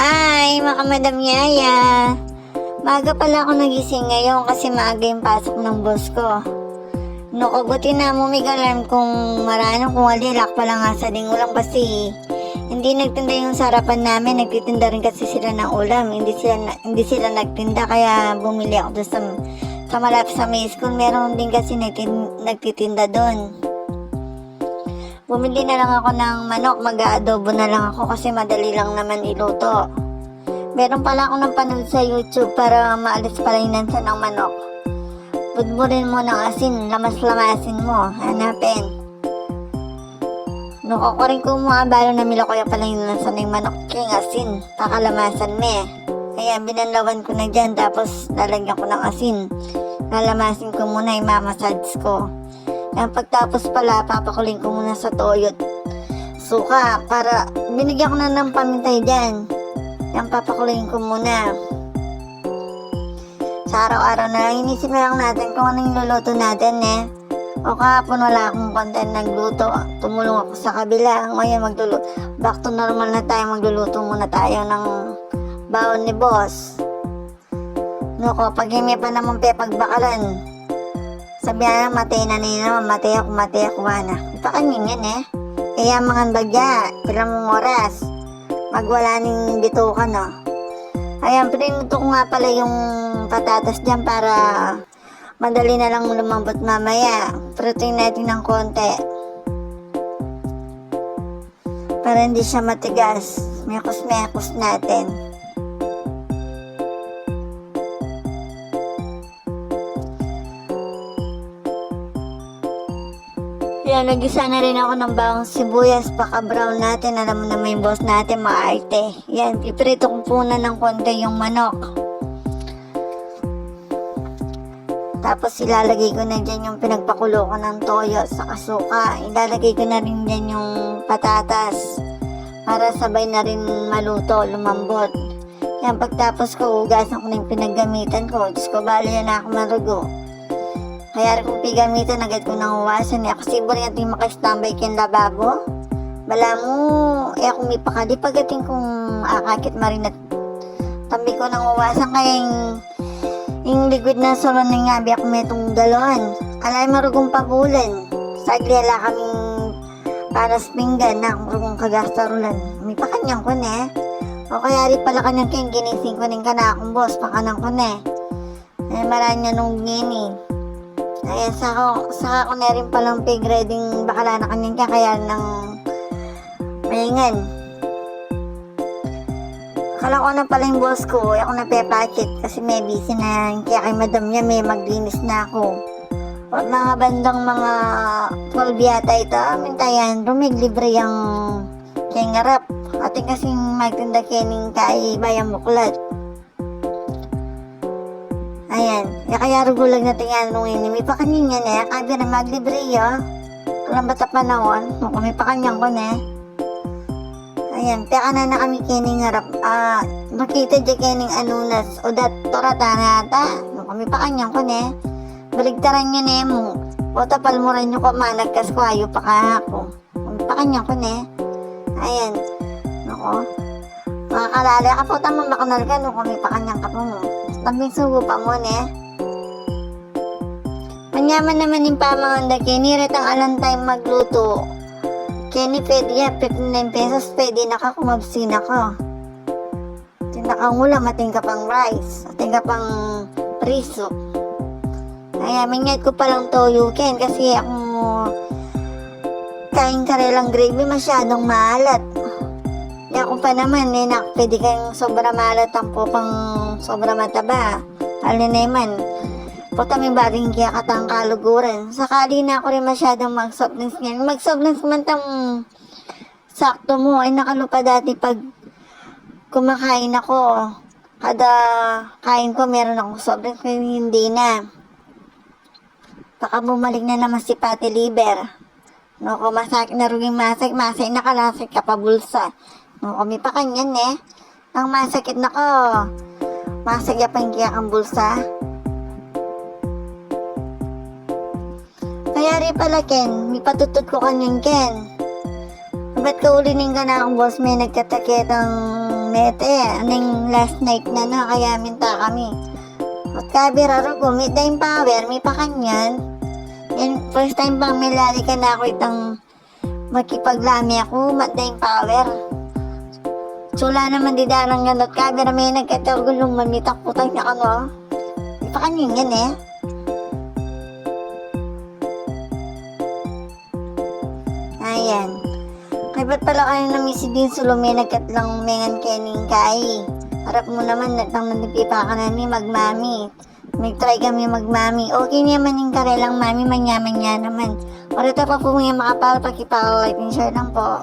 Ay, mga Madam Yaya. Maaga pala ako nagising ngayon kasi maaga yung pasok ng boss ko. Buti na alarm kung marano kung alilak pala nga sa ding ulam kasi hindi nagtinda yung sarapan namin, nagtitinda rin kasi sila ng ulam, hindi sila nagtinda kaya bumili ako doon sa malapit sa may school, meron din kasi nagtitinda doon. Bumili na lang ako ng manok, mag-aadobo na lang ako kasi madali lang naman iluto. Meron pala ako ng panood sa YouTube para maalis pala yung nansa ng manok. Budburin mo ng asin, lamas-lamasin mo, hanapin. Nuko ko rin kumabalo na mila ko yung pala yung nansa ng manok king asin, kakalamasan me. Kaya binanlawan ko na dyan tapos lalagyan ko ng asin. Lalamasin ko muna, imamassage ko. Yan pagtapos pala, papakuling ko muna sa toyo suka para binigyan ko na ng pamintay dyan. Yan papakuling ko muna. Sa araw-araw na lang, inisip na lang natin kung anong luluto natin O kahapon wala akong content nagluto. Tumulong ako sa kabila. Ngayon magluluto. Back to normal na tayo. Magluluto muna tayo ng baon ni boss. Nuko, pag hindi pa naman pagbakalan, sabihan na matay na naman, matay ako na. Ipakanyin yan Kaya mga bagya, pilang mong oras, magwala ning bituka Ayan, pinuto ko nga pala yung patatas dyan para madali na lang lumambot mamaya. Prutuin natin ng konti. Para hindi siya matigas. Mekos-mekos natin. Kaya nagisa na rin ako ng bawang sibuyas, paka-brown natin. Alam mo na may boss natin, maarte. Yan, piprito ko puna ng konti yung manok. Tapos ilalagay ko na dyan yung pinagpakulo ko ng toyo sa kasuka. Ilalagay ko na rin dyan yung patatas para sabay na rin maluto, lumambot. Yan, pagtapos ko, ugasan ko na yung pinaggamitan ko. Diyos ko, bali na ako marugo. Kaya kung pigamitan, agad ko nang uwasan Ako sibor nga yung makastambay kayong lababo. Bala mo, kung may pakali, pagating kong akakit marinat. Tambi ko nang uwasan kaya yung liquid na solon ng ngabi ako may itong galon. Alay marugong pagulan. Sagli ala kaming paras pinggan na marugong kagastarulan. May pakanyang ko O kaya rin pala kanyang kayong ginising ko ning ka na akong boss, pakanang ko maranya nung gini. Ayan, saka ko na rin palang pig reading bakala na kanyang kaya ng mahingan. Akala ko na pala yung boss ko, ako na pepakit kasi may busy na kaya kay madam niya may maglinis na ako. O mga bandang mga 12 yata ito, mintayan, rumiglibre yung kaya ngarap. Ating kasing magtinda kening kay bayang buklat. Ayan, kaya rugulag natin yan nung inimi pa kanyan kabi na maglibre Kalang bata panahon, kung may pakanyang ko Ayan, peka na kami kining harap. Nakita dyan kining anunas o torata na ata. Kami pakanyang ko baligtaran nyo mo. O tapal mo rin nyo ko managkas ko ayo pa ka ako. Kami pakanyang ko Ayan, nako. Makakalala ka po tama makanal ka kami pakanyang ka po mo. Tabing sugo pa mo Manyaman naman yung pamanganda kini retang alantay magluto. Kini pwede 59 pesos pwede nakakumabsin ako. Tinakangula mating ka pang rice, mating ka pang priso. Kaya mingat ko palang toyo ken kasi ako kain karelang gravy masyadong maalat. Ako pa naman pwede kayong sobra maalat ang po pang sobra mataba. Alinaman. Puta may baging kaya katang kaluguran. Sakali na ako rin masyadong mag-soft drinks ngayon. Mag-soft drinks man tang sakto mo. Ay nakalupa dati pag kumakain ako. Kada kain ko meron akong soft drinks. Ngayon hindi na. Baka bumalik na naman si Pati Liber. Kung masakit na ruging masay nakalasik ka pa bulsa. Kami pa kanyan Ang masakit na ko. Masakit pa yung kaya kang bulsa. Kaya rin pala Ken, may patutot ko kanyan Ken. Ba't ka ulinin ka na akong boss may nagtatakit ang mete, aning last night na no, kaya minta kami. At kabira ro ko, may time power, may pakanyan. Yan, first time bang may lari ka na ako itang makipaglami ako, matayang power. Sula naman di darang ganot, kabira may nagkatorgulong manitak-putang niya ka no. May pakanyan yan eh. Ayan. Kaya ba't pala kayo namisi din sa lumi nagkatlang mengan kening kai. Harap mo naman natang nanipipa ka na ni magmami. Nag-try kami magmami. Okay naman yung karelang mami, manyaman niya naman. Para ito pa po mga makapal, pakipal, like and share lang po.